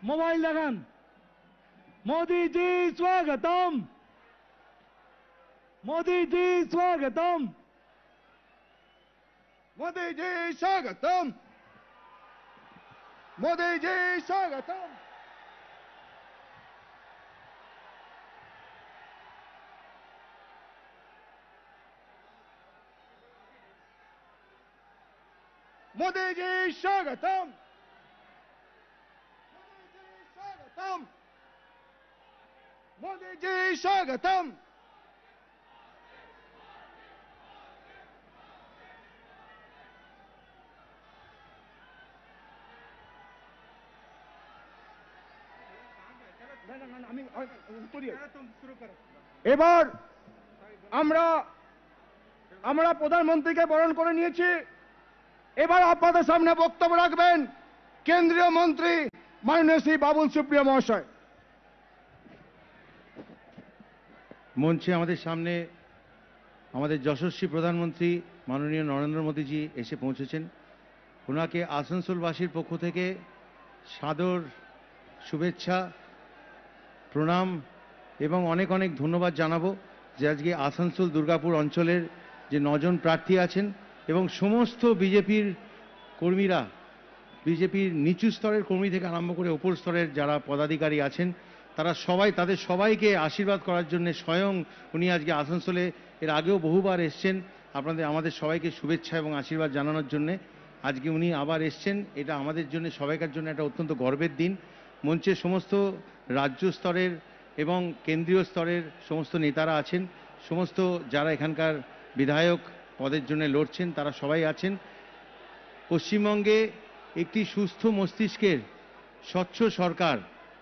Mobile लगान। मोदी जी स्वागतम। मोदी जी स्वागतम। मोदी जी स्वागतम। मोदी जी स्वागतम। मोदी जी स्वागतम। मोदी जी स्वागतम। এবার আমরা প্রধানমন্ত্রীকে বরণ করে নিয়েছি। এবার আপনাদের সামনে বক্তব্য রাখবেন কেন্দ্রীয় মন্ত্রী মাননীয় শ্রী বাবুল সুপ্রিয় মহাশয়। মঞ্চে আমাদের সামনে আমাদের যশস্বী প্রধানমন্ত্রী মাননীয় নরেন্দ্র মোদীজি এসে পৌঁছেছেন। ওনাকে আসানসোলবাসীর পক্ষ থেকে সাদর শুভেচ্ছা, প্রণাম এবং অনেক অনেক ধন্যবাদ জানাবো যে আজকে আসানসোল দুর্গাপুর অঞ্চলের যে 9 জন প্রার্থী আছেন এবং সমস্ত বিজেপির কর্মীরা, বিজেপির নিচু স্তরের কর্মী থেকে আরম্ভ করে ওপর স্তরের যারা পদাধিকারী আছেন তারা সবাই তাদের সবাইকে আশীর্বাদ করার জন্য স্বয়ং উনি আজকে আসানসোলে এর আগেও বহুবার এসছেন আমাদের সবাইকে শুভেচ্ছা এবং আশীর্বাদ জানানোর জন্য। আজকে উনি আবার এসছেন, এটা আমাদের জন্য সবাইকার জন্য একটা অত্যন্ত গর্বের দিন। মঞ্চে সমস্ত রাজ্য স্তরের এবং কেন্দ্রীয় স্তরের সমস্ত নেতারা আছেন, সমস্ত যারা এখানকার বিধায়ক পদের জন্য লড়ছেন তারা সবাই আছেন। পশ্চিমবঙ্গে একটি সুস্থ মস্তিষ্কের স্বচ্ছ সরকার,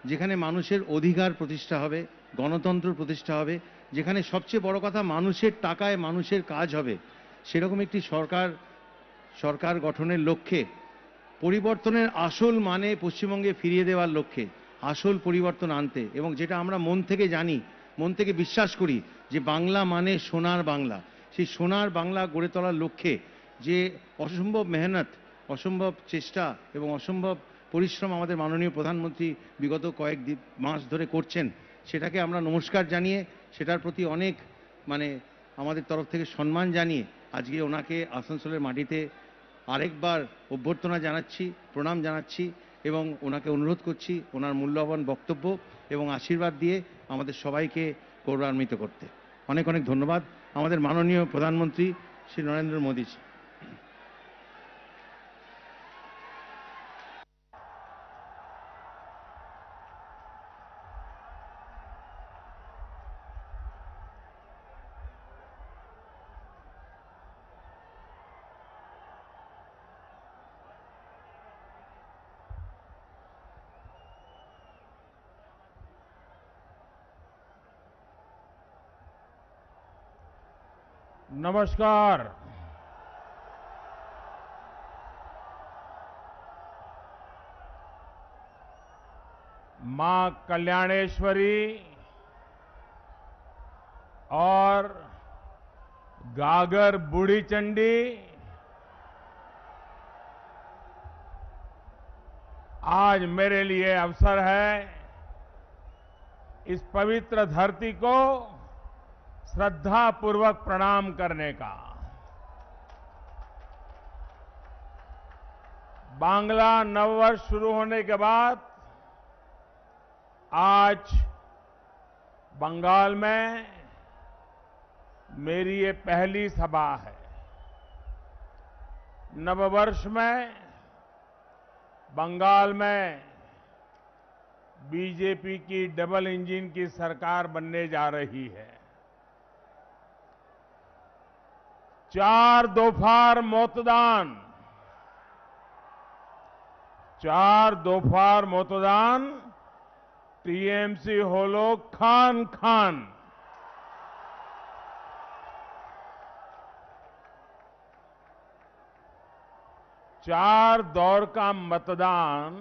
যেখানে মানুষের অধিকার প্রতিষ্ঠা হবে, গণতন্ত্র প্রতিষ্ঠা হবে, যেখানে সবচেয়ে বড় কথা মানুষের টাকায় মানুষের কাজ হবে, সেরকম একটি সরকার গঠনের লক্ষ্যে, পরিবর্তনের আসল মানে পশ্চিমবঙ্গে ফিরিয়ে দেওয়ার লক্ষ্যে, আসল পরিবর্তন আনতে, এবং যেটা আমরা মন থেকে জানি, মন থেকে বিশ্বাস করি যে বাংলা মানে সোনার বাংলা, সেই সোনার বাংলা গড়ে তোলার লক্ষ্যে যে অসম্ভব মেহনত, অসম্ভব চেষ্টা এবং অসম্ভব পরিশ্রম আমাদের মাননীয় প্রধানমন্ত্রী বিগত কয়েক মাস ধরে করছেন, সেটাকে আমরা নমস্কার জানিয়ে, সেটার প্রতি অনেক আমাদের তরফ থেকে সম্মান জানিয়ে আজকে ওনাকে আসানসোলের মাটিতে আরেকবার অভ্যর্থনা জানাচ্ছি, প্রণাম জানাচ্ছি এবং ওনাকে অনুরোধ করছি ওনার মূল্যবান বক্তব্য এবং আশীর্বাদ দিয়ে আমাদের সবাইকে গৌরবান্বিত করতে। অনেক অনেক ধন্যবাদ আমাদের মাননীয় প্রধানমন্ত্রী শ্রী নরেন্দ্র মোদীজি। नमस्कार। मां कल्याणेश्वरी और गागर बूढ़ी चंडी आज मेरे लिए अवसर है इस पवित्र धरती को श्रद्धापूर्वक प्रणाम करने का। बांग्ला नववर्ष शुरू होने के बाद आज बंगाल में मेरी ये पहली सभा है। नववर्ष में बंगाल में बीजेपी की डबल इंजन की सरकार बनने जा रही है। 4 दोफार मतदान टीएमसी होलो खान खान। 4 दौर का मतदान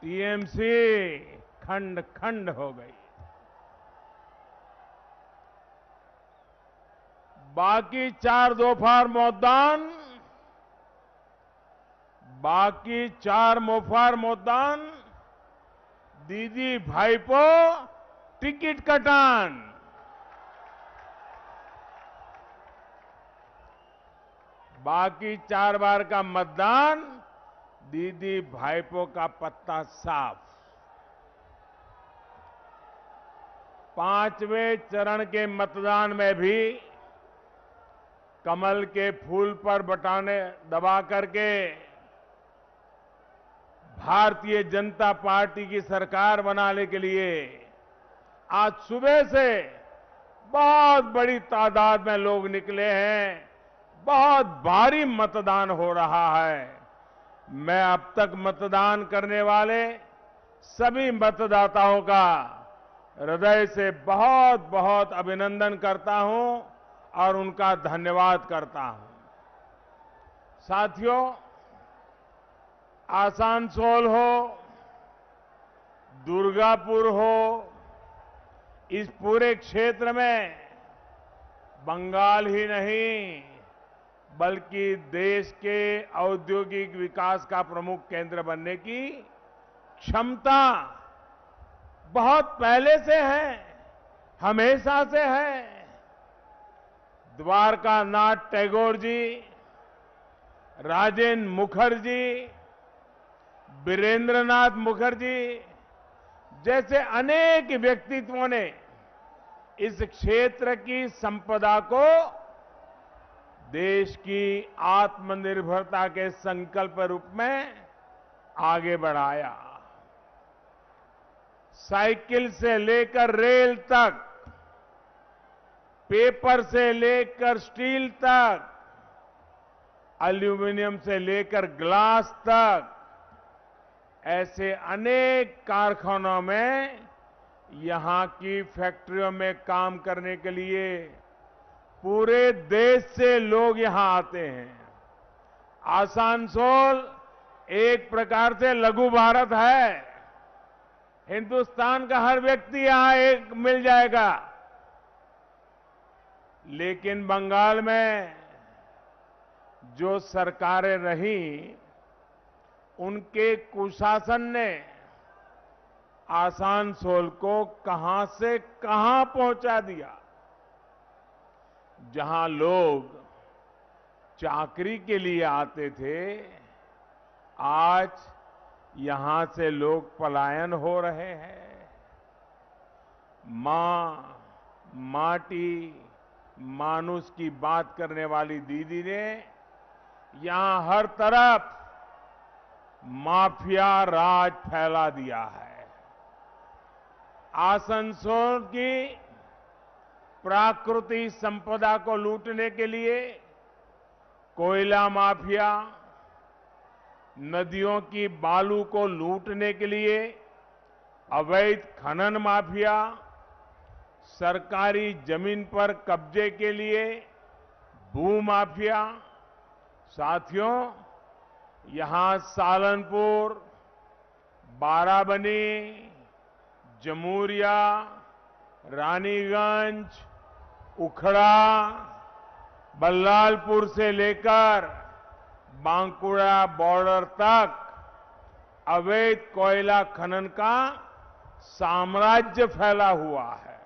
टीएमसी खंड खंड हो गई। बाकी 4 दोफार मतदान दीदी भाईपो टिकट कटान। बाकी 4 बार का मतदान दीदी भाईपो का पत्ता साफ। 5वें चरण के मतदान में भी कमल के फूल पर बटन दबा करके भारतीय जनता पार्टी की सरकार बनाने के लिए आज सुबह से बहुत बड़ी तादाद में लोग निकले हैं। बहुत भारी मतदान हो रहा है। मैं अब तक मतदान करने वाले सभी मतदाताओं का हृदय से बहुत बहुत अभिनंदन करता हूं और उनका धन्यवाद करता हूं। साथियों, आसनसोल हो, दुर्गापुर हो, इस पूरे क्षेत्र में बंगाल ही नहीं बल्कि देश के औद्योगिक विकास का प्रमुख केंद्र बनने की क्षमता बहुत पहले से है, हमेशा से है। द्वारका नाथ टैगोर जी, राजेंद्र मुखर्जी, वीरेंद्रनाथ मुखर्जी जैसे अनेक व्यक्तित्वों ने इस क्षेत्र की संपदा को देश की आत्मनिर्भरता के संकल्प रूप में आगे बढ़ाया। साइकिल से लेकर रेल तक, पेपर से लेकर स्टील तक, एल्यूमिनियम से लेकर ग्लास तक, ऐसे अनेक कारखानों में यहां की फैक्ट्रियों में काम करने के लिए पूरे देश से लोग यहां आते हैं। आसनसोल एक प्रकार से लघु भारत है। हिंदुस्तान का हर व्यक्ति यहां एक मिल जाएगा। लेकिन बंगाल में जो सरकारें रही, उनके कुशासन ने आसनसोल को कहां से कहां पहुंचा दिया। जहां लोग चाकरी के लिए आते थे, आज यहां से लोग पलायन हो रहे हैं। मां, माटी, मानुष की बात करने वाली दीदी ने यहां हर तरफ माफिया राज फैला दिया है। आसनसोल की प्राकृतिक संपदा को लूटने के लिए कोयला माफिया, नदियों की बालू को लूटने के लिए अवैध खनन माफिया, सरकारी जमीन पर कब्जे के लिए भू माफिया। साथियों, यहां सालनपुर, बाराबनी, जमूरिया, रानीगंज, उखड़ा, बल्लालपुर से लेकर बांकुड़ा बॉर्डर तक अवैध कोयला खनन का साम्राज्य फैला हुआ है।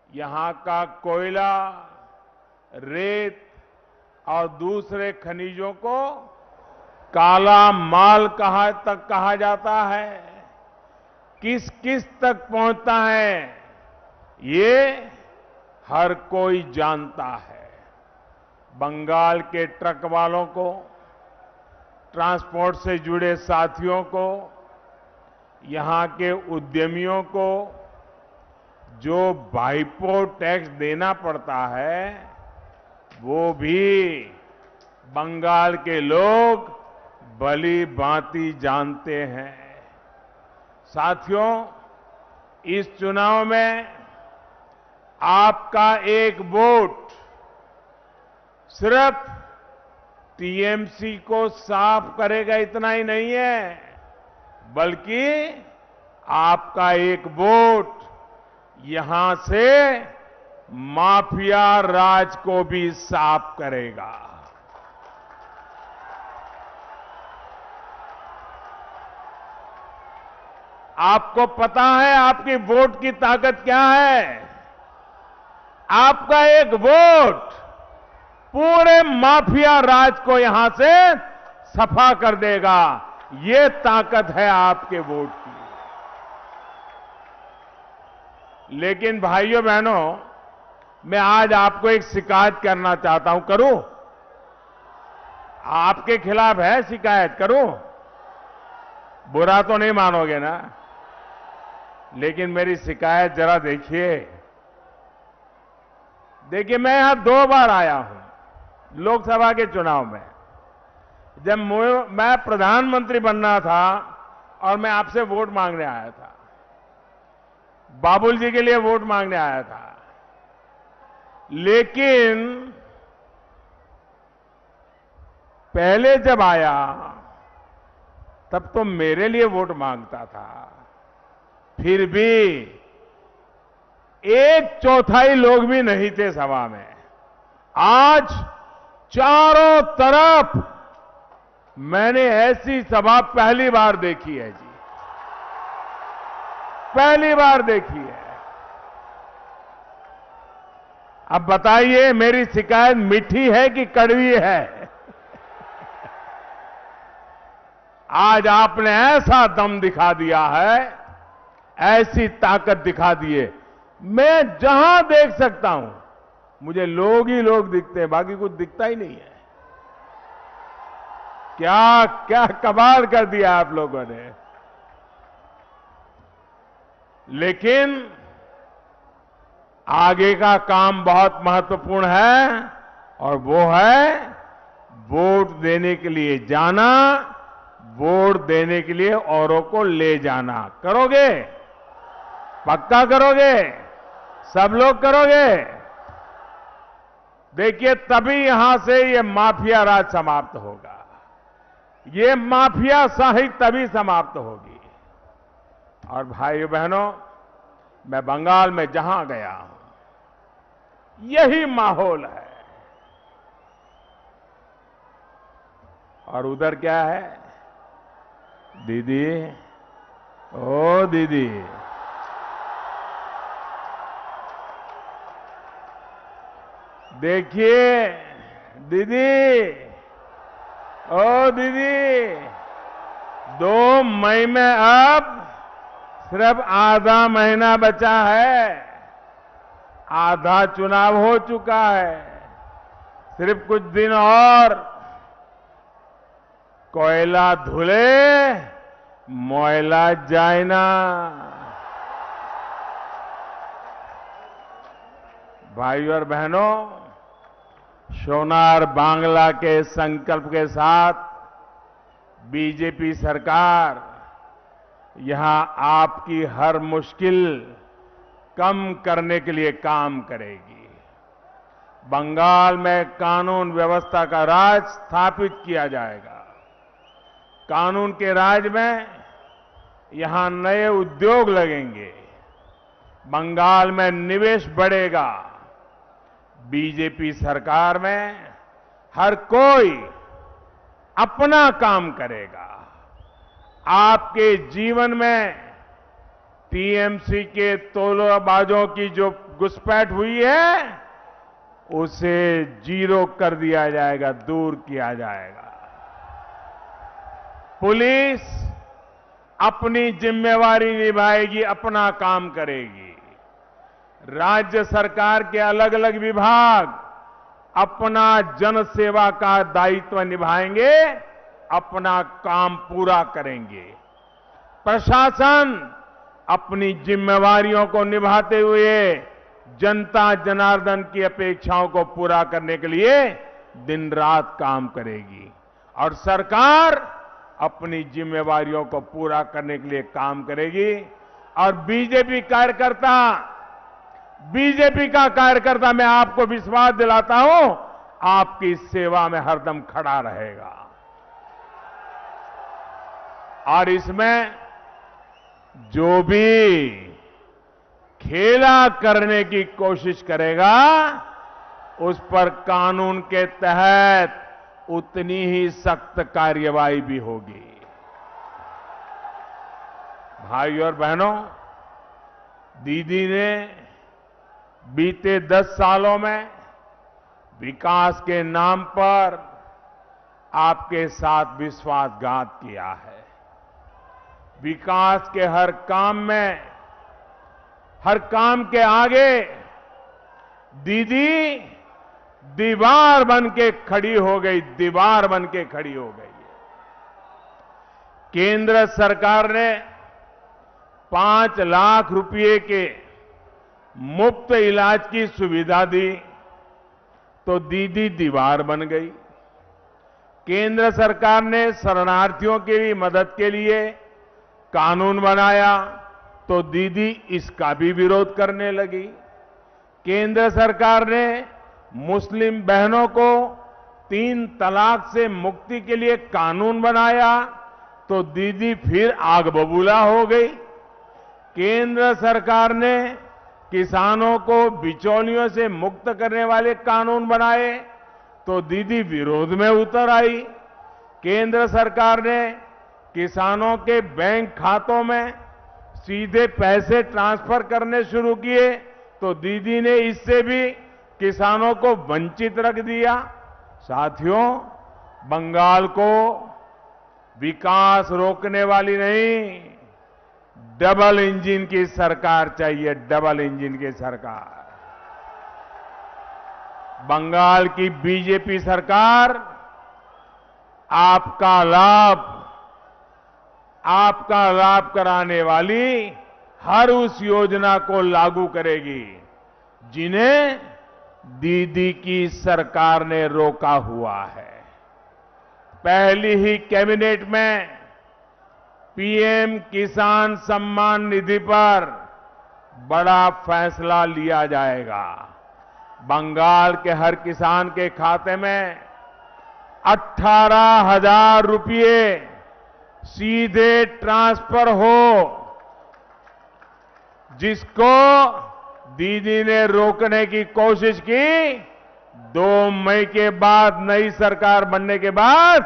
यहां का कोयला, रेत और दूसरे खनिजों को काला माल कहा जाता है। किस किस तक पहुंचता है, ये हर कोई जानता है। बंगाल के ट्रक वालों को, ट्रांसपोर्ट से जुड़े साथियों को, यहां के उद्यमियों को जो वाइपो टैक्स देना पड़ता है, वो भी बंगाल के लोग भली भांति जानते हैं। साथियों, इस चुनाव में आपका एक वोट सिर्फ टीएमसी को साफ करेगा इतना ही नहीं है, बल्कि आपका एक वोट यहां से माफिया राज को भी साफ करेगा। आपको पता है आपकी वोट की ताकत क्या है? आपका एक वोट पूरे माफिया राज को यहां से सफा कर देगा। ये ताकत है आपके वोट की। लेकिन भाइयों बहनों, मैं आज आपको एक शिकायत करना चाहता हूं। करूं? आपके खिलाफ है शिकायत? करूं? बुरा तो नहीं मानोगे ना? लेकिन मेरी शिकायत जरा देखिए। देखिए, मैं यहां 2 बार आया हूं लोकसभा के चुनाव में। जब मैं प्रधानमंत्री बनना था और मैं आपसे वोट मांगने आया था, बाबुल जी के लिए वोट मांगने आया था। लेकिन पहले जब आया तब तो मेरे लिए वोट मांगता था। फिर भी 1/4 लोग भी नहीं थे सभा में। आज चारों तरफ मैंने ऐसी सभा पहली बार देखी है जी, पहली बार देखी है। अब बताइए, मेरी शिकायत मीठी है कि कड़वी है? आज आपने ऐसा दम दिखा दिया है, ऐसी ताकत दिखा दी है। मैं जहां देख सकता हूं मुझे लोग ही लोग दिखते हैं, बाकी कुछ दिखता ही नहीं है। क्या क्या कमाल कर दिया आप लोगों ने। लेकिन आगे का काम बहुत महत्वपूर्ण है और वो है वोट देने के लिए जाना, वोट देने के लिए औरों को ले जाना। करोगे? पक्का करोगे? सब लोग करोगे? देखिए, तभी यहां से ये माफिया राज समाप्त होगा। ये माफिया शाही तभी समाप्त होगी। और भाइयों बहनों, मैं बंगाल में जहां गया हूं, यही माहौल है। और उधर क्या है? दीदी, ओ दीदी, देखिए दीदी, ओ दीदी, 2 मई में अब सिर्फ आधा महीना बचा है। आधा चुनाव हो चुका है। सिर्फ कुछ दिन और कोयला धुले मोयला जाए ना। भाइयों और बहनों, सोनार बांग्ला के संकल्प के साथ बीजेपी सरकार यहां आपकी हर मुश्किल कम करने के लिए काम करेगी। बंगाल में कानून व्यवस्था का राज स्थापित किया जाएगा। कानून के राज में यहां नए उद्योग लगेंगे। बंगाल में निवेश बढ़ेगा। बीजेपी सरकार में हर कोई अपना काम करेगा। आपके जीवन में टीएमसी के तोलाबाजों की जो घुसपैठ हुई है, उसे जीरो कर दिया जाएगा, दूर किया जाएगा। पुलिस अपनी जिम्मेवारी निभाएगी, अपना काम करेगी। राज्य सरकार के अलग अलग विभाग अपना जन सेवा का दायित्व निभाएंगे, अपना काम पूरा करेंगे। प्रशासन अपनी जिम्मेवारियों को निभाते हुए जनता जनार्दन की अपेक्षाओं को पूरा करने के लिए दिन रात काम करेगी। और सरकार अपनी जिम्मेवारियों को पूरा करने के लिए काम करेगी। और बीजेपी का कार्यकर्ता मैं आपको विश्वास दिलाता हूं, आपकी सेवा में हरदम खड़ा रहेगा। और इसमें जो भी खेला करने की कोशिश करेगा, उस पर कानून के तहत उतनी ही सख्त कार्रवाई भी होगी। भाई और बहनों, दीदी ने बीते 10 सालों में विकास के नाम पर आपके साथ विश्वासघात किया है। विकास के हर काम में, हर काम के आगे दीदी दीवार बन के खड़ी हो गई, दीवार बन के खड़ी हो गई। केंद्र सरकार ने 5 लाख रुपए के मुफ्त इलाज की सुविधा दी तो दीदी दीवार बन गई। केंद्र सरकार ने शरणार्थियों की मदद के लिए कानून बनाया तो दीदी इसका भी विरोध करने लगी। केंद्र सरकार ने मुस्लिम बहनों को 3 तलाक से मुक्ति के लिए कानून बनाया तो दीदी फिर आग बबूला हो गई। केंद्र सरकार ने किसानों को बिचौलियों से मुक्त करने वाले कानून बनाए तो दीदी विरोध में उतर आई। केंद्र सरकार ने किसानों के बैंक खातों में सीधे पैसे ट्रांसफर करने शुरू किए तो दीदी ने इससे भी किसानों को वंचित रख दिया। साथियों, बंगाल को विकास रोकने वाली नहीं, डबल इंजन की सरकार चाहिए, डबल इंजन की सरकार। बंगाल की बीजेपी सरकार आपका लाभ कराने वाली हर उस योजना को लागू करेगी जिन्हें दीदी की सरकार ने रोका हुआ है। पहली ही कैबिनेट में पीएम किसान सम्मान निधि पर बड़ा फैसला लिया जाएगा। बंगाल के हर किसान के खाते में 18,000 रुपये सीधे ट्रांसफर हो, जिसको दीदी ने रोकने की कोशिश की। 2 मई के बाद, नई सरकार बनने के बाद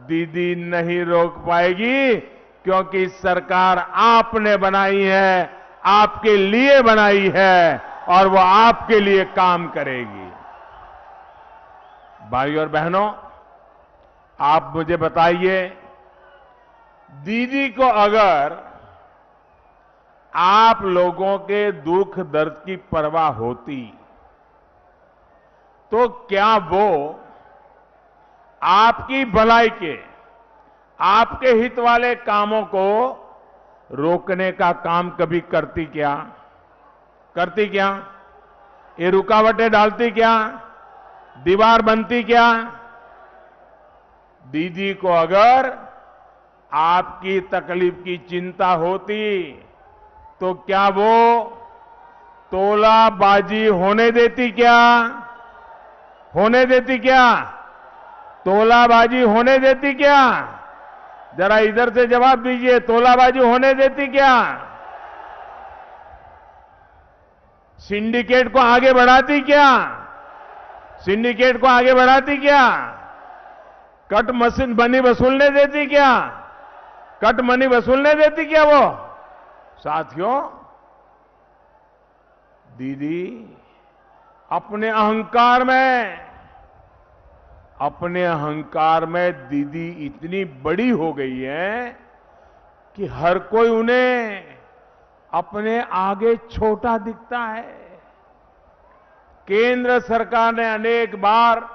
दीदी नहीं रोक पाएगी, क्योंकि सरकार आपने बनाई है, आपके लिए बनाई है और वो आपके लिए काम करेगी। भाई और बहनों, आप मुझे बताइए, दीदी को अगर आप लोगों के दुख दर्द की परवाह होती तो क्या वो आपकी भलाई के, आपके हित वाले कामों को रोकने का काम कभी करती क्या? करती क्या? ये रुकावटें डालती क्या? दीवार बनती क्या? दीदी को अगर आपकी तकलीफ की चिंता होती तो क्या वो तोलाबाजी होने देती क्या? होने देती क्या? तोलाबाजी होने देती क्या? जरा इधर से जवाब दीजिए, तोलाबाजी होने देती क्या? सिंडिकेट को आगे बढ़ाती क्या? सिंडिकेट को आगे बढ़ाती क्या? कट मशीन मनी वसूलने देती क्या? कट मनी वसूलने देती क्या वो? साथियों, दीदी अपने अहंकार में दीदी इतनी बड़ी हो गई है कि हर कोई उन्हें अपने आगे छोटा दिखता है। केंद्र सरकार ने अनेक बार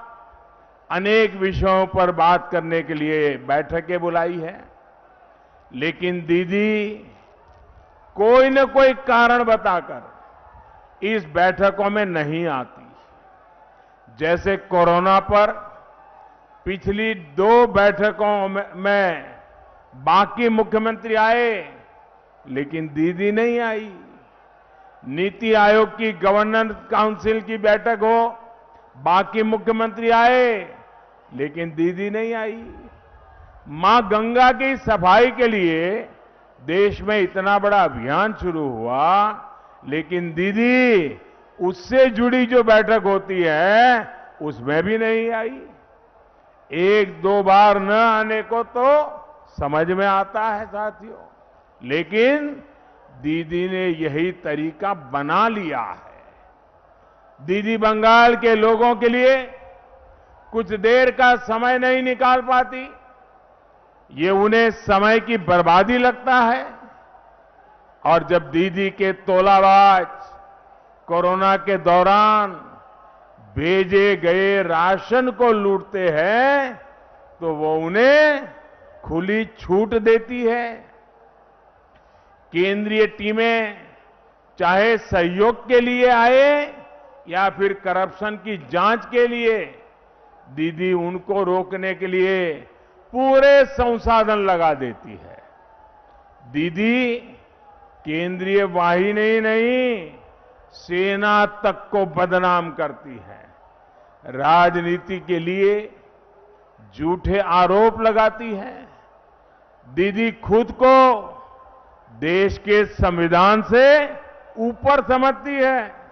अनेक विषयों पर बात करने के लिए बैठकें बुलाई है, लेकिन दीदी कोई न कोई कारण बताकर इस बैठकों में नहीं आती। जैसे कोरोना पर पिछली 2 बैठकों में बाकी मुख्यमंत्री आए, लेकिन दीदी नहीं आई। नीति आयोग की गवर्नेंस काउंसिल की बैठक हो, बाकी मुख्यमंत्री आए, लेकिन दीदी नहीं आई। मां गंगा की सफाई के लिए देश में इतना बड़ा अभियान शुरू हुआ, लेकिन दीदी उससे जुड़ी जो बैठक होती है उसमें भी नहीं आई। 1-2 बार न आने को तो समझ में आता है साथियों, लेकिन दीदी ने यही तरीका बना लिया है। दीदी बंगाल के लोगों के लिए कुछ देर का समय नहीं निकाल पाती, ये उन्हें समय की बर्बादी लगता है। और जब दीदी के तोलाबाज कोरोना के दौरान भेजे गए राशन को लूटते हैं तो वो उन्हें खुली छूट देती है। केंद्रीय टीमें चाहे सहयोग के लिए आए या फिर करप्शन की जांच के लिए, दीदी उनको रोकने के लिए पूरे संसाधन लगा देती है। दीदी केंद्रीय वाहिनी नहीं, सेना तक को बदनाम करती है। राजनीति के लिए झूठे आरोप लगाती है। दीदी खुद को देश के संविधान से ऊपर समझती है।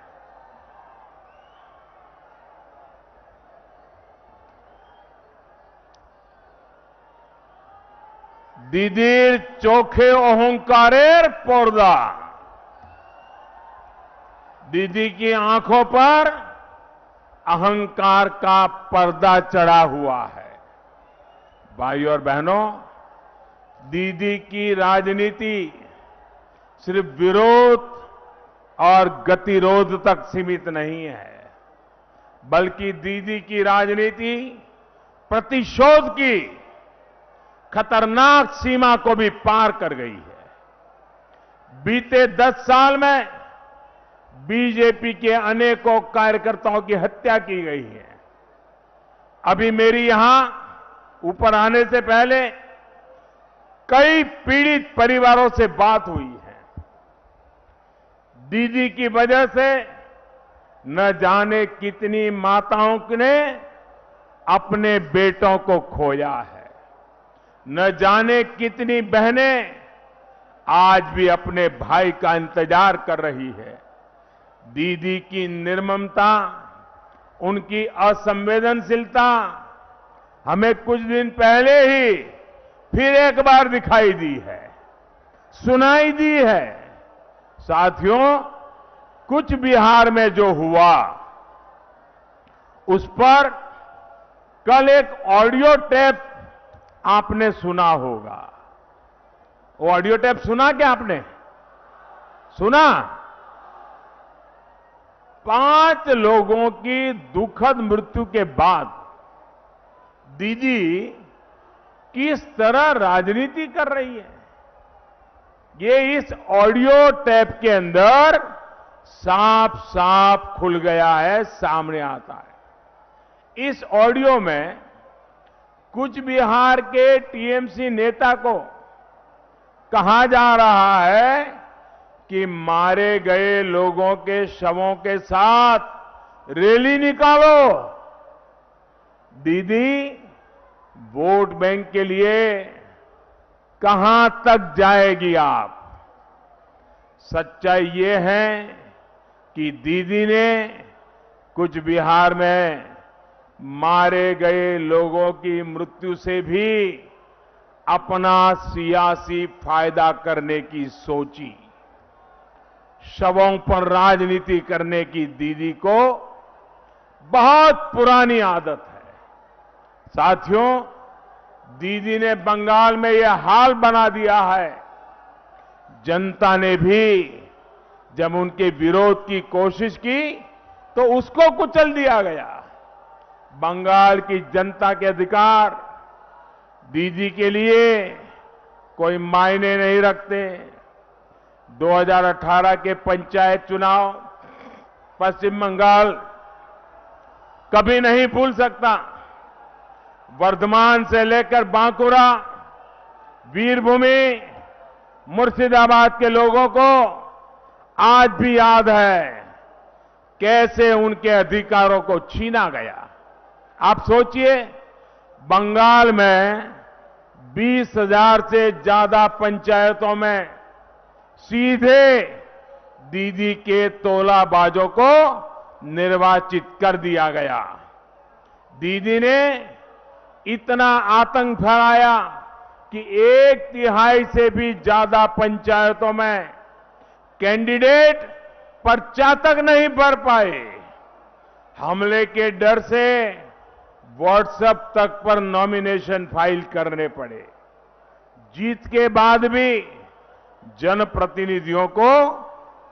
दीदीर चोखे अहंकारेर पर्दा, दीदी की आंखों पर अहंकार का पर्दा चढ़ा हुआ है। भाइयों और बहनों, दीदी की राजनीति सिर्फ विरोध और गतिरोध तक सीमित नहीं है, बल्कि दीदी की राजनीति प्रतिशोध की खतरनाक सीमा को भी पार कर गई है। बीते 10 साल में बीजेपी के अनेकों कार्यकर्ताओं की हत्या की गई है। अभी मेरी यहां ऊपर आने से पहले कई पीड़ित परिवारों से बात हुई है। दीदी की वजह से न जाने कितनी माताओं ने अपने बेटों को खोया है, न जाने कितनी बहनें आज भी अपने भाई का इंतजार कर रही है। दीदी की निर्ममता, उनकी असंवेदनशीलता हमें कुछ दिन पहले ही फिर एक बार दिखाई दी है, सुनाई दी है। साथियों, कुछ बिहार में जो हुआ उस पर कल एक ऑडियो टेप आपने सुना होगा। वो ऑडियो टेप सुना क्या आपने? सुना? 5 लोगों की दुखद मृत्यु के बाद दीदी किस तरह राजनीति कर रही है, ये इस ऑडियो टेप के अंदर साफ साफ खुल गया है, सामने आता है। इस ऑडियो में कुछ बिहार के टीएमसी नेता को कहा जा रहा है कि मारे गए लोगों के शवों के साथ रैली निकालो। दीदी वोट बैंक के लिए कहां तक जाएगी आप? सच्चाई ये है कि दीदी ने कुछ बिहार में मारे गए लोगों की मृत्यु से भी अपना सियासी फायदा करने की सोची। शवों पर राजनीति करने की दीदी को बहुत पुरानी आदत है। साथियों, दीदी ने बंगाल में यह हाल बना दिया है। जनता ने भी जब उनके विरोध की कोशिश की तो उसको कुचल दिया गया। बंगाल की जनता के अधिकार दीदी के लिए कोई मायने नहीं रखते। 2018 के पंचायत चुनाव पश्चिम बंगाल कभी नहीं भूल सकता। वर्धमान से लेकर बांकुरा, वीरभूमि, मुर्शिदाबाद के लोगों को आज भी याद है कैसे उनके अधिकारों को छीना गया। आप सोचिए, बंगाल में 20,000 से ज्यादा पंचायतों में सीधे दीदी के तोलाबाजों को निर्वाचित कर दिया गया। दीदी ने इतना आतंक फैलाया कि 1/3 से भी ज्यादा पंचायतों में कैंडिडेट पर्चा तक नहीं भर पाए। हमले के डर से व्हाट्सएप तक पर नॉमिनेशन फाइल करने पड़े। जीत के बाद भी जनप्रतिनिधियों को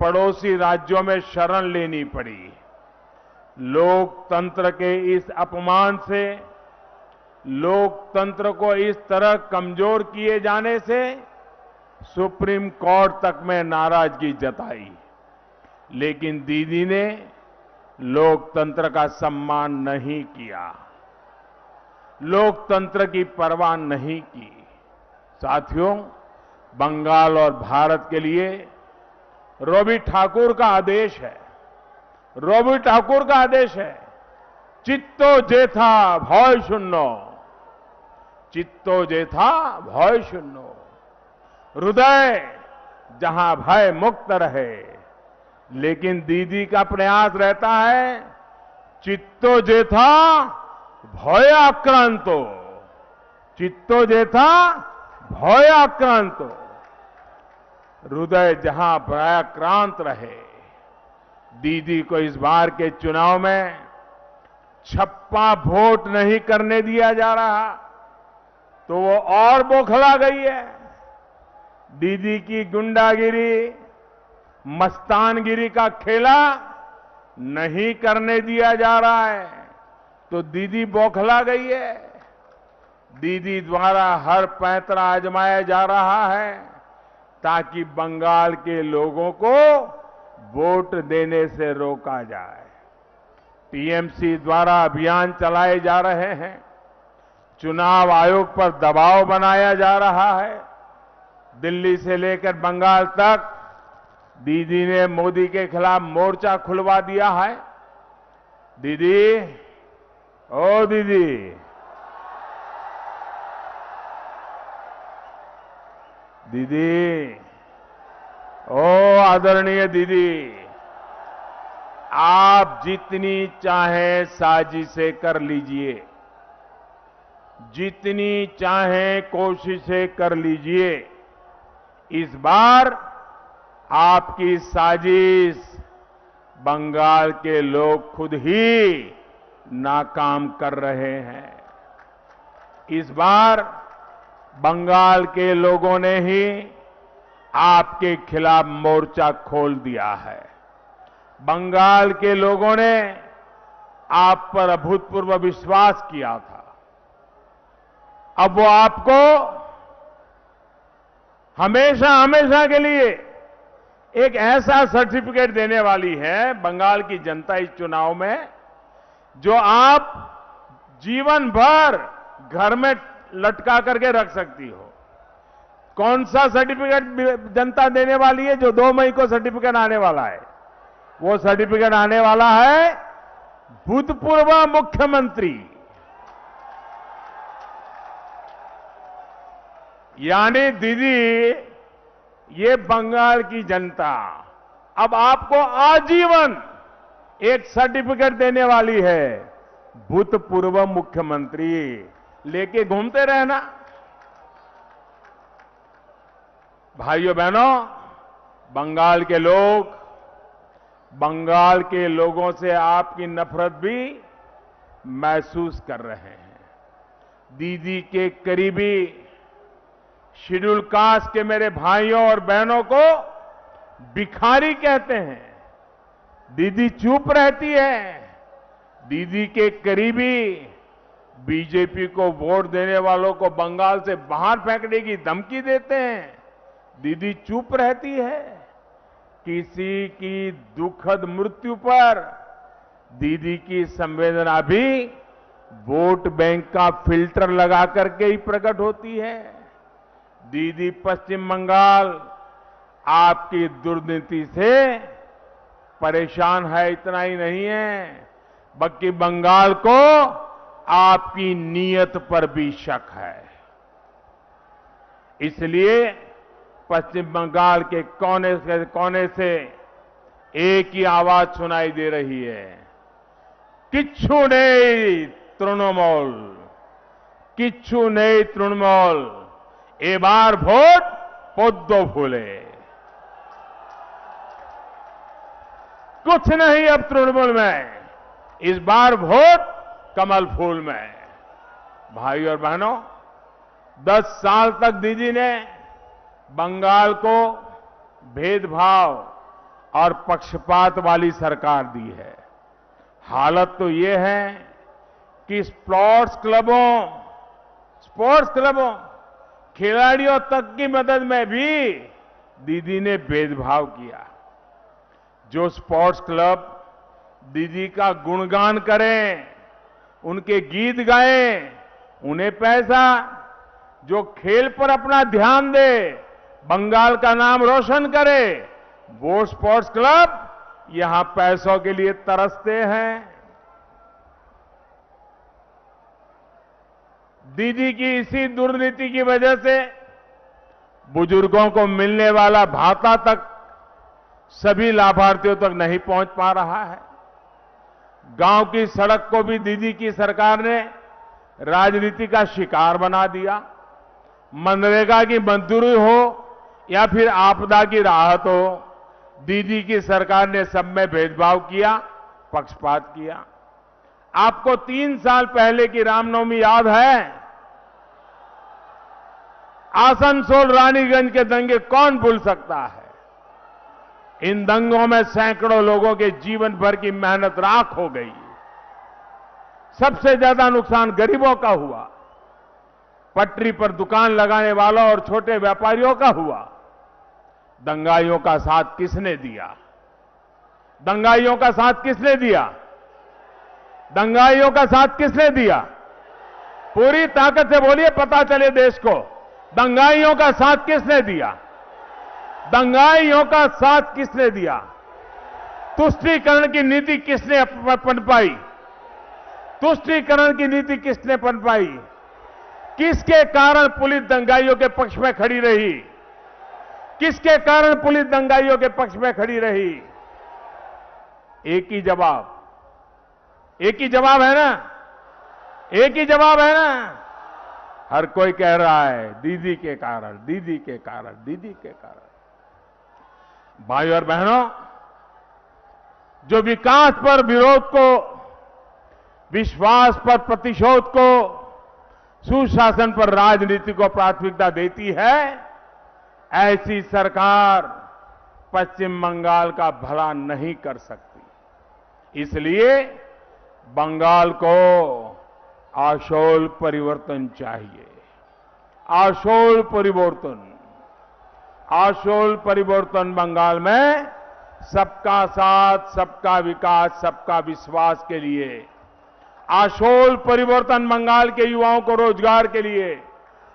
पड़ोसी राज्यों में शरण लेनी पड़ी। लोकतंत्र के इस अपमान से, लोकतंत्र को इस तरह कमजोर किए जाने से सुप्रीम कोर्ट तक में नाराजगी जताई, लेकिन दीदी ने लोकतंत्र का सम्मान नहीं किया, लोकतंत्र की परवाह नहीं की। साथियों, बंगाल और भारत के लिए रवि ठाकुर का आदेश है, रवि ठाकुर का आदेश है, चित्तो जेथा भय शून्य, चित्तो जेथा भय शून्य। हृदय जहां भय मुक्त रहे, लेकिन दीदी का प्रयास रहता है चित्तो जेथा भय आक्रांतो, चित्तो जेथा भय आक्रांतो। हृदय जहां भयाक्रांत रहे। दीदी को इस बार के चुनाव में छप्पा वोट नहीं करने दिया जा रहा, तो वो और बौखला गई है। दीदी की गुंडागिरी, मस्तानगिरी का खेला नहीं करने दिया जा रहा है, तो दीदी बौखला गई है। दीदी द्वारा हर पैंतरा आजमाया जा रहा है ताकि बंगाल के लोगों को वोट देने से रोका जाए। टीएमसी द्वारा अभियान चलाए जा रहे हैं, चुनाव आयोग पर दबाव बनाया जा रहा है। दिल्ली से लेकर बंगाल तक दीदी ने मोदी के खिलाफ मोर्चा खुलवा दिया है। दीदी, ओ दीदी, दीदी, ओ आदरणीय दीदी, आप जितनी चाहे साजिशें कर लीजिए, जितनी चाहे कोशिशें कर लीजिए, इस बार आपकी साजिश बंगाल के लोग खुद ही नाकाम कर रहे हैं। इस बार बंगाल के लोगों ने ही आपके खिलाफ मोर्चा खोल दिया है। बंगाल के लोगों ने आप पर अभूतपूर्व विश्वास किया था। अब वो आपको हमेशा हमेशा के लिए एक ऐसा सर्टिफिकेट देने वाली है बंगाल की जनता इस चुनाव में, जो आप जीवन भर घर में लटका करके रख सकती हो। कौन सा सर्टिफिकेट जनता देने वाली है? जो 2 मई को सर्टिफिकेट आने वाला है। वो सर्टिफिकेट आने वाला है भूतपूर्व मुख्यमंत्री, यानी दीदी, ये बंगाल की जनता अब आपको आजीवन एक सर्टिफिकेट देने वाली है, भूतपूर्व मुख्यमंत्री। लेके घूमते रहना। भाइयों बहनों, बंगाल के लोग, बंगाल के लोगों से आपकी नफरत भी महसूस कर रहे हैं। दीदी के करीबी शेड्यूल कास्ट के मेरे भाइयों और बहनों को भिखारी कहते हैं। दीदी चुप रहती है। दीदी के करीबी बीजेपी को वोट देने वालों को बंगाल से बाहर फेंकने की धमकी देते हैं। दीदी चुप रहती है। किसी की दुखद मृत्यु पर दीदी की संवेदना भी वोट बैंक का फिल्टर लगा करके ही प्रकट होती है। दीदी पश्चिम बंगाल आपकी दुर्नीति से परेशान है, इतना ही नहीं है, बल्कि बंगाल को आपकी नीयत पर भी शक है। इसलिए पश्चिम बंगाल के कोने से एक ही आवाज सुनाई दे रही है, किच्छु नहीं तृणमूल, किच्छु नहीं तृणमूल। ए बार वोट पोद्दो फूले। कुछ नहीं अब तृणमूल में, इस बार वोट कमल फूल में। भाई और बहनों, 10 साल तक दीदी ने बंगाल को भेदभाव और पक्षपात वाली सरकार दी है। हालत तो ये है कि स्पोर्ट्स क्लबों खिलाड़ियों तक की मदद में भी दीदी ने भेदभाव किया। जो स्पोर्ट्स क्लब दीदी का गुणगान करें, उनके गीत गाएं, उन्हें पैसा, जो खेल पर अपना ध्यान दे, बंगाल का नाम रोशन करे, वो स्पोर्ट्स क्लब यहां पैसों के लिए तरसते हैं। दीदी की इसी दुर्नीति की वजह से बुजुर्गों को मिलने वाला भाता तक सभी लाभार्थियों तक नहीं पहुंच पा रहा है। गांव की सड़क को भी दीदी की सरकार ने राजनीति का शिकार बना दिया। मनरेगा की मजदूरी हो या फिर आपदा की राहत हो, दीदी की सरकार ने सब में भेदभाव किया, पक्षपात किया। आपको 3 साल पहले की रामनवमी याद है? आसनसोल रानीगंज के दंगे कौन भूल सकता है? इन दंगों में सैकड़ों लोगों के जीवन भर की मेहनत राख हो गई। सबसे ज्यादा नुकसान गरीबों का हुआ, पटरी पर दुकान लगाने वालों और छोटे व्यापारियों का हुआ। दंगाइयों का साथ किसने दिया? दंगाइयों का साथ किसने दिया? दंगाइयों का साथ किसने दिया? पूरी ताकत से बोलिए, पता चले देश को, दंगाइयों का साथ किसने दिया? दंगाइयों का साथ किसने दिया? तुष्टीकरण की नीति किसने पनपाई? तुष्टीकरण की नीति किसने पनपाई? किसके कारण पुलिस दंगाइयों के पक्ष में खड़ी रही? किसके कारण पुलिस दंगाइयों के पक्ष में खड़ी रही? एक ही जवाब है ना? एक ही जवाब है ना? हर कोई कह रहा है दीदी के कारण, दीदी के कारण, दीदी के कारण। भाई और बहनों, जो विकास पर विरोध को, विश्वास पर प्रतिशोध को, सुशासन पर राजनीति को प्राथमिकता देती है, ऐसी सरकार पश्चिम बंगाल का भला नहीं कर सकती। इसलिए बंगाल को आशोल परिवर्तन चाहिए। आशोल परिवर्तन, आशोल परिवर्तन बंगाल में सबका साथ, सबका विकास, सबका विश्वास के लिए। आशोल परिवर्तन बंगाल के युवाओं को रोजगार के लिए।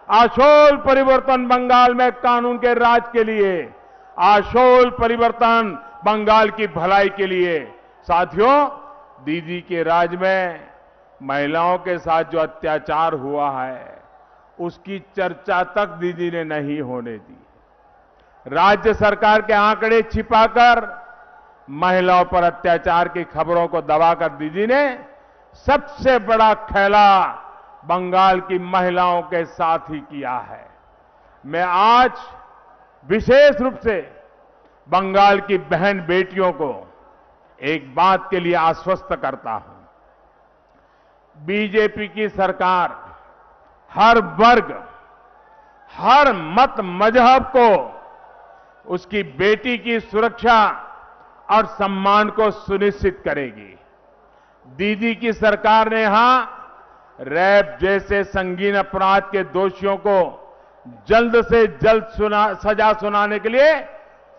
आशोल परिवर्तन बंगाल में कानून के राज के लिए। आशोल परिवर्तन बंगाल की भलाई के लिए। साथियों, दीदी के राज में महिलाओं के साथ जो अत्याचार हुआ है, उसकी चर्चा तक दीदी ने नहीं होने दी। राज्य सरकार के आंकड़े छिपाकर महिलाओं पर अत्याचार की खबरों को दबाकर दीदी ने सबसे बड़ा खेला बंगाल की महिलाओं के साथ ही किया है। मैं आज विशेष रूप से बंगाल की बहन बेटियों को एक बात के लिए आश्वस्त करता हूं। बीजेपी की सरकार हर वर्ग, हर मत मजहब को उसकी बेटी की सुरक्षा और सम्मान को सुनिश्चित करेगी। दीदी की सरकार ने यहां रेप जैसे संगीन अपराध के दोषियों को जल्द से जल्द सजा सुनाने के लिए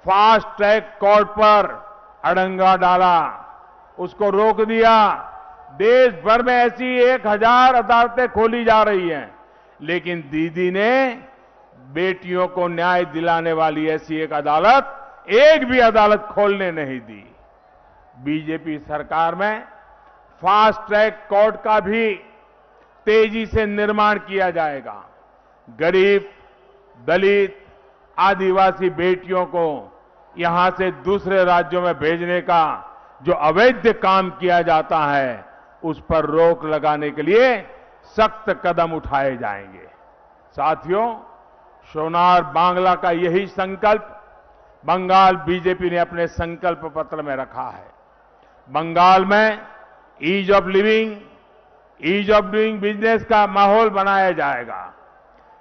फास्ट ट्रैक कोर्ट पर अड़ंगा डाला, उसको रोक दिया। देश भर में ऐसी 1000 अदालतें खोली जा रही हैं, लेकिन दीदी ने बेटियों को न्याय दिलाने वाली ऐसी एक भी अदालत खोलने नहीं दी। बीजेपी सरकार में फास्ट ट्रैक कोर्ट का भी तेजी से निर्माण किया जाएगा। गरीब, दलित, आदिवासी बेटियों को यहां से दूसरे राज्यों में भेजने का जो अवैध काम किया जाता है, उस पर रोक लगाने के लिए सख्त कदम उठाए जाएंगे। साथियों, सोनार बांग्ला का यही संकल्प बंगाल बीजेपी ने अपने संकल्प पत्र में रखा है। बंगाल में ease of living, ease of doing business का माहौल बनाया जाएगा।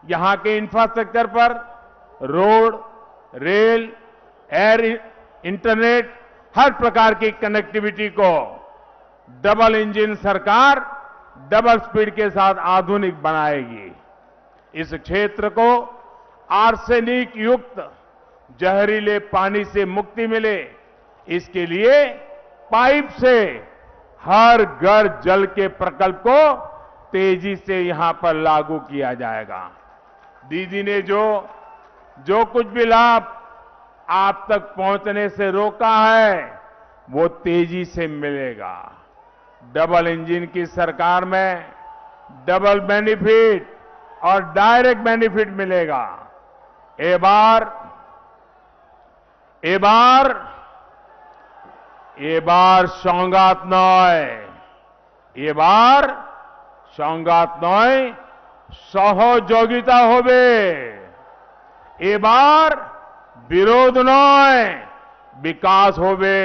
यहां के इंफ्रास्ट्रक्चर पर रोड, रेल, एयर, इंटरनेट, हर प्रकार की कनेक्टिविटी को डबल इंजन सरकार डबल स्पीड के साथ आधुनिक बनाएगी। इस क्षेत्र को आर्सेनिक युक्त जहरीले पानी से मुक्ति मिले, इसके लिए पाइप से हर घर जल के प्रकल्प को तेजी से यहां पर लागू किया जाएगा। दीदी ने जो कुछ भी लाभ आप तक पहुंचने से रोका है, वो तेजी से मिलेगा। डबल इंजन की सरकार में डबल बेनिफिट और डायरेक्ट बेनिफिट मिलेगा। এবার সংঘাত নয়, এবার সংঘাত নয়, সহযোগিতা হবে। এবার বিরোধ নয়, বিকাশ হবে।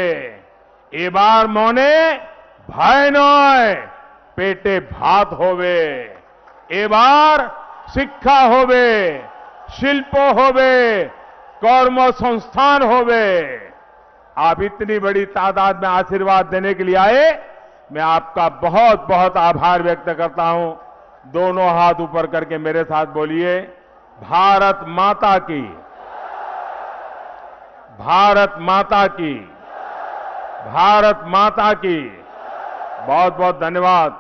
এবার মনে ভয় নয়, পেটে ভাত হবে। এবার শিক্ষা হবে, শিল্প হবে, কর্মসংস্থান হবে। आप इतनी बड़ी तादाद में आशीर्वाद देने के लिए आए, मैं आपका बहुत बहुत आभार व्यक्त करता हूं। दोनों हाथ ऊपर करके मेरे साथ बोलिए, भारत माता की, भारत माता की, भारत माता की। बहुत बहुत धन्यवाद।